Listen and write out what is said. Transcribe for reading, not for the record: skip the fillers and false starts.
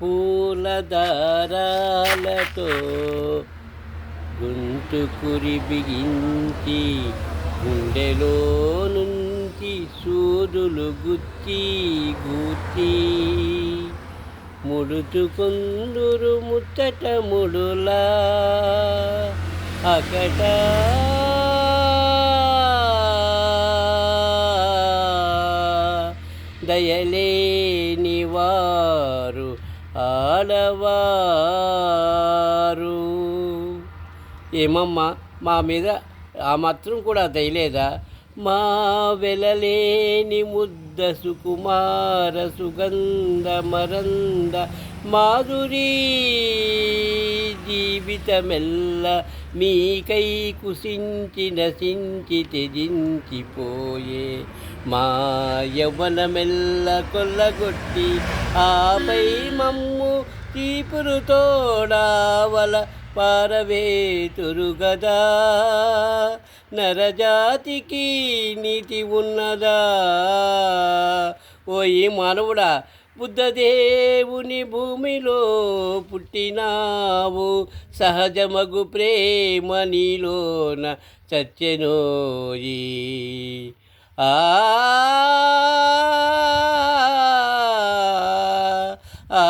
పూల దారాలతో గొంతుకురి బిగించి గుండెలో నుంచి సూదులు గుచ్చి గూర్చి ముడుచుకుందురు ముచ్చట ముడులా అకట దయలేని వారు ఆడవారు. ఏమమ్మా మా మీద ఆ మాత్రం కూడా దయలేదా? మా వెలలేని ముద్ద సుకుమార సుగంధ మరంద మాధురీ జీవితమెల్ల మీకై కుసించి నశించి త్యజించిపోయే మా యవ్వనమెల్ల కొల్లగొట్టి ఆపై మమ్ము చీపురు తోడావల పారవేతురు గదా. నరజాతికి నీతి ఉన్నదా? ఓ ఈ మానవుడా, బుద్ధదేవుని భూమిలో పుట్టినావు, సహజమగు ప్రేమ నీలోన చచ్చెనోయి. ఆ ఆ